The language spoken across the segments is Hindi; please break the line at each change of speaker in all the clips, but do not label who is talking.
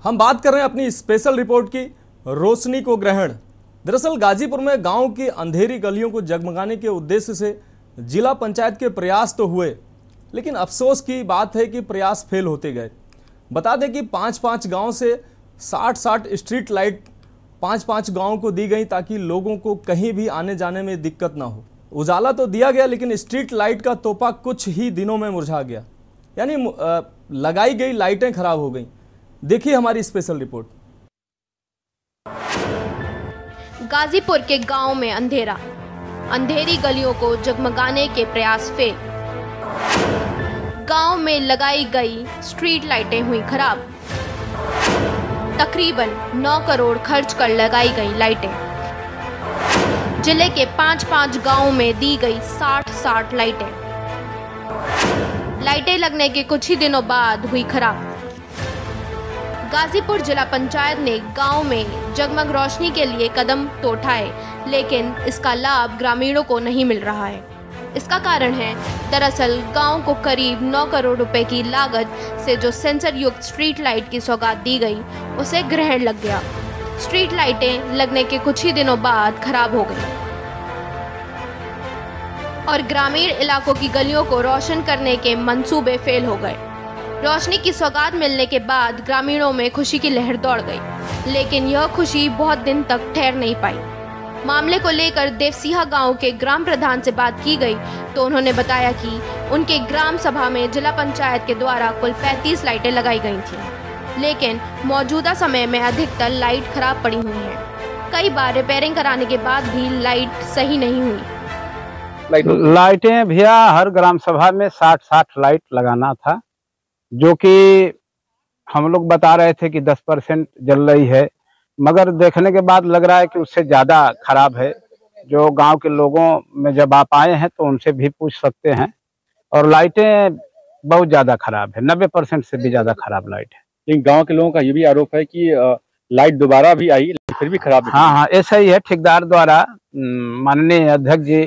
हम बात कर रहे हैं अपनी स्पेशल रिपोर्ट की, रोशनी को ग्रहण। दरअसल गाजीपुर में गांव की अंधेरी गलियों को जगमगाने के उद्देश्य से जिला पंचायत के प्रयास तो हुए, लेकिन अफसोस की बात है कि प्रयास फेल होते गए। बता दें कि 5-5 गांव से 60-60 स्ट्रीट लाइट 5-5 गांवों को दी गई ताकि लोगों को कहीं भी आने जाने में दिक्कत ना हो। उजाला तो दिया गया, लेकिन स्ट्रीट लाइट का तोपा कुछ ही दिनों में मुरझा गया, यानी लगाई गई लाइटें खराब हो गई। देखिए हमारी स्पेशल रिपोर्ट।
गाजीपुर के गांव में अंधेरा, अंधेरी गलियों को जगमगाने के प्रयास फेल। गांव में लगाई गई स्ट्रीट लाइटें हुई खराब। तकरीबन 9 करोड़ खर्च कर लगाई गई लाइटें। जिले के 5-5 गांवों में दी गई 60-60 लाइटें। लाइटें लगने के कुछ ही दिनों बाद हुई खराब। गाजीपुर जिला पंचायत ने गांव में जगमग रोशनी के लिए कदम तो उठाए, लेकिन इसका लाभ ग्रामीणों को नहीं मिल रहा है। इसका कारण है दरअसल गांव को करीब 9 करोड़ रुपए की लागत से जो सेंसर युक्त स्ट्रीट लाइट की सौगात दी गई, उसे ग्रहण लग गया। स्ट्रीट लाइटें लगने के कुछ ही दिनों बाद खराब हो गई और ग्रामीण इलाकों की गलियों को रोशन करने के मंसूबे फेल हो गए। रोशनी की सौगात मिलने के बाद ग्रामीणों में खुशी की लहर दौड़ गई, लेकिन यह खुशी बहुत दिन तक ठहर नहीं पाई। मामले को लेकर देवसिहा गांव के ग्राम प्रधान से बात की गई तो उन्होंने बताया कि उनके ग्राम सभा में जिला पंचायत के द्वारा कुल 35 लाइटें लगाई गई थीं, लेकिन मौजूदा समय में अधिकतर लाइट खराब पड़ी हुई हैं। कई बार रिपेयरिंग कराने के बाद भी लाइट सही नहीं हुई।
लाइटें भैया हर ग्राम सभा में 60-60 लाइट लगाना था, जो कि हम लोग बता रहे थे कि 10% जल रही है, मगर देखने के बाद लग रहा है कि उससे ज़्यादा खराब है। जो गांव के लोगों में जब आप आए हैं तो उनसे भी पूछ सकते हैं, और लाइटें बहुत ज़्यादा खराब है, 90% से भी ज़्यादा खराब लाइट है।
लेकिन गांव के लोगों का ये भी आरोप है कि लाइट दोबारा भी आई फिर भी खराब है।
हाँ, ऐसा ही है। ठेकेदार द्वारा, माननीय अध्यक्ष जी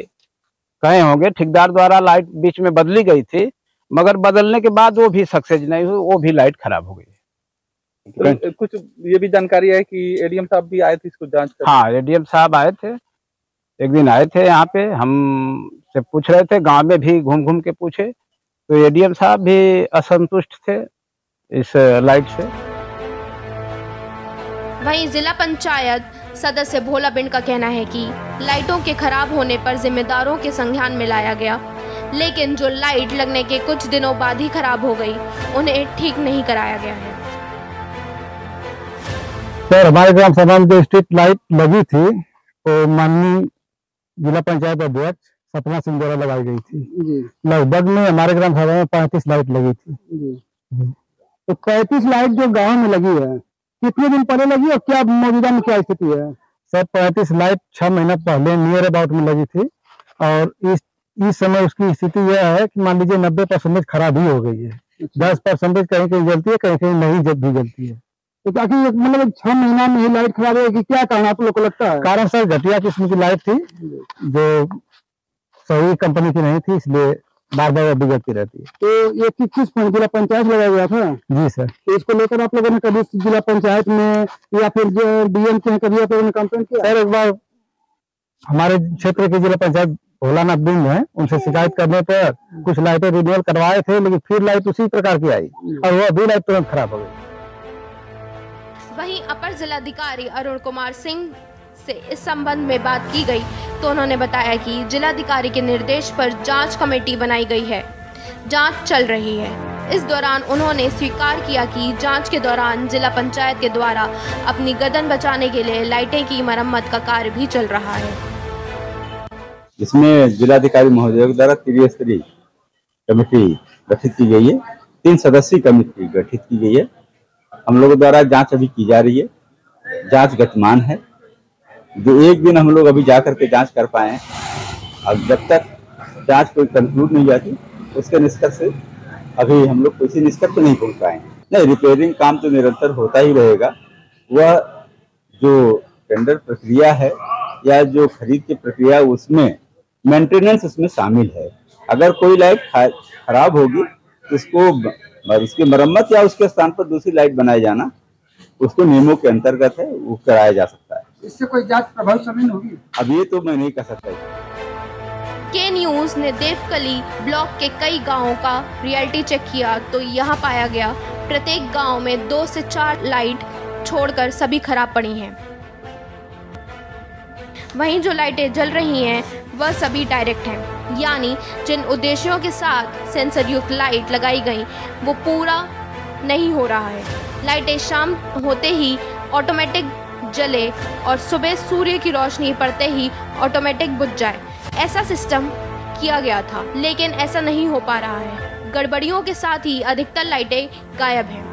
कहे होंगे, ठेकेदार द्वारा लाइट बीच में बदली गई थी, मगर बदलने के बाद वो भी सक्सेस नहीं हुई, वो भी लाइट खराब हो गई।
तो कुछ ये भी जानकारी है कि एडीएम साहब भी आए थे इसको जांच करने।
हाँ, एडीएम साहब आए थे, एक दिन आए थे यहाँ पे, हम से पूछ रहे थे, गांव में भी घूम घूम के पूछे, तो एडीएम साहब भी असंतुष्ट थे इस लाइट से।
वहीं जिला पंचायत सदस्य भोला बिंड का कहना है कि लाइटों के खराब होने पर जिम्मेदारों के संज्ञान में लाया गया, लेकिन जो लाइट लगने के कुछ दिनों बाद ही खराब हो गई, उन्हें ठीक नहीं कराया गया है।
सर, हमारे ग्राम सभा में जो स्ट्रीट लाइट लगी थी तो माननीय जिला पंचायत अध्यक्ष सपना सिंह द्वारा लगाई गई थी। लगभग में हमारे ग्राम सभा में 35 लाइट लगी थी। तो 35 लाइट जो गांव में लगी है, कितने दिन पहले लगी और क्या मौजूदा में क्या स्थिति है? सर, 35 लाइट 6 महीना पहले नियर अबाउट में लगी थी, और इस समय उसकी स्थिति यह है कि मान लीजिए 90% खराब ही हो गई है। 10% कहीं कहीं जलती है, कहीं कहीं नहीं जब भी जलती है। तो ताकि मतलब 6 महीना में ही लाइट खराब होगी, क्या कारण आप लोग को लगता है? कारण सर, घटिया किस्म की लाइट थी जो सही कंपनी की नहीं थी, इसलिए बार बार बिगड़ती रहती है। तो ये किस जिला पंचायत लगाया गया था? जी सर। तो इसको लेकर आप लोगों ने कभी जिला पंचायत में या फिर जो डीएम के कभी आप लोगों ने कंप्लेंट किया? सर, एक बार हमारे क्षेत्र के जिला पंचायत भोलानाथ बिंद है, उनसे शिकायत करने पर कुछ लाइटें रिन्यूअल करवाए थे, लेकिन फिर लाइट उसी प्रकार की आई और वो अभी लाइट तुरंत खराब हो गई।
वहीं अपर जिलाधिकारी अरुण कुमार सिंह से इस संबंध में बात की गई तो उन्होंने बताया कि जिलाधिकारी के निर्देश पर जांच कमेटी बनाई गई है, जांच चल रही है। इस दौरान उन्होंने स्वीकार किया कि जांच के दौरान जिला पंचायत के द्वारा अपनी गर्दन बचाने के लिए लाइटें की मरम्मत का कार्य भी चल रहा है।
इसमें जिलाधिकारी महोदय द्वारा त्रिस्तरीय कमेटी गठित की गई है, 3 सदस्यीय कमेटी गठित की गई है। हम लोगों द्वारा जांच अभी की जा रही है, जांच गतिमान है। जो एक दिन हम लोग अभी जा करके जांच कर पाए हैं, अब जब तक जांच कोई कंक्लूड नहीं जाती उसके निष्कर्ष से अभी हम लोग किसी निष्कर्ष पर नहीं पहुंच पाए। नहीं, रिपेयरिंग काम तो निरंतर होता ही रहेगा। वह जो टेंडर प्रक्रिया है या जो खरीद की प्रक्रिया, उसमें मेंटेनेंस उसमें शामिल है। अगर कोई लाइट खराब होगी तो इसको इसकी मरम्मत या उसके स्थान पर दूसरी लाइट बनाए जाना उसको नियमों के अंतर्गत है, वो कराया जा सकता है।
इससे कोई जांच प्रभावशाली नहीं होगी?
अब ये तो मैं नहीं कह सकता।
के न्यूज़ ने देवकली ब्लॉक के कई गांवों का रियलिटी चेक किया तो यहाँ पाया गया प्रत्येक गांव में 2 से 4 लाइट छोड़कर सभी खराब पड़ी हैं। वहीं जो लाइटें जल रही हैं वह सभी डायरेक्ट हैं, यानी जिन उद्देश्यों के साथ सेंसर युक्त लाइट लगाई गई वो पूरा नहीं हो रहा है। लाइटें शाम होते ही ऑटोमेटिक जले और सुबह सूर्य की रोशनी पड़ते ही ऑटोमेटिक बुझ जाए, ऐसा सिस्टम किया गया था, लेकिन ऐसा नहीं हो पा रहा है। गड़बड़ियों के साथ ही अधिकतर लाइटें गायब हैं।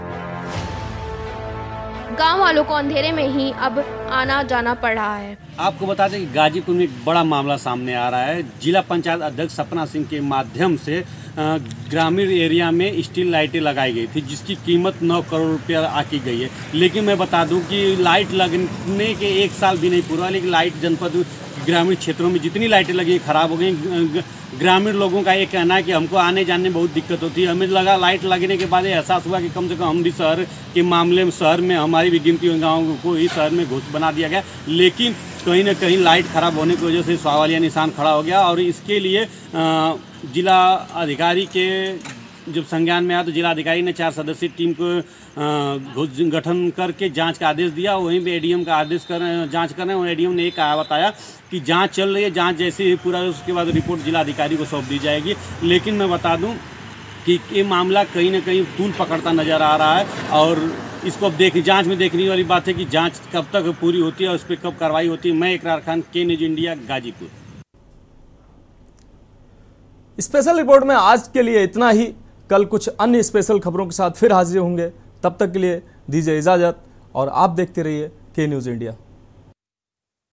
गांव वालों को अंधेरे में ही अब आना जाना पड़ रहा है।
आपको बता दें कि गाजीपुर में एक बड़ा मामला सामने आ रहा है। जिला पंचायत अध्यक्ष सपना सिंह के माध्यम से ग्रामीण एरिया में स्टील लाइटें लगाई गई थी, जिसकी कीमत 9 करोड़ रुपया आकी गई है। लेकिन मैं बता दूं कि लाइट लगने के 1 साल भी नहीं पूरा, लेकिन लाइट जनपद ग्रामीण क्षेत्रों में जितनी लाइटें लगी खराब हो गई। ग्रामीण लोगों का ये कहना है कि हमको आने जाने में बहुत दिक्कत होती है। हमें लगा लाइट लगने के बाद एहसास हुआ कि कम से कम हम भी शहर के मामले में, शहर में हमारी भी गिनती हुई, गाँव को ही शहर में घोष बना दिया गया। लेकिन कहीं ना कहीं लाइट खराब होने की वजह से सवालिया निशान खड़ा हो गया और इसके लिए जिला अधिकारी के जब संज्ञान में आया तो जिला अधिकारी ने 4 सदस्यीय टीम को गठन करके जांच का आदेश दिया। वहीं पे एडीएम का आदेश जांच कर रहे हैं और एडीएम ने एक बताया कि जांच चल रही है, जांच जैसे ही पूरा उसके बाद रिपोर्ट जिला अधिकारी को सौंप दी जाएगी। लेकिन मैं बता दूं कि ये मामला कहीं ना कहीं तूल पकड़ता नज़र आ रहा है और इसको अब जांच में देखने वाली बात है कि जांच कब तक पूरी होती है और उस पर कब कार्रवाई होती है। मैं इकरार खान, के news India, Ghazipur.
Special report में आज के लिए इतना ही। कल कुछ अन्य स्पेशल खबरों के साथ फिर हाजिर होंगे। तब तक के लिए दीजिए इजाजत और आप देखते रहिए के न्यूज़ इंडिया।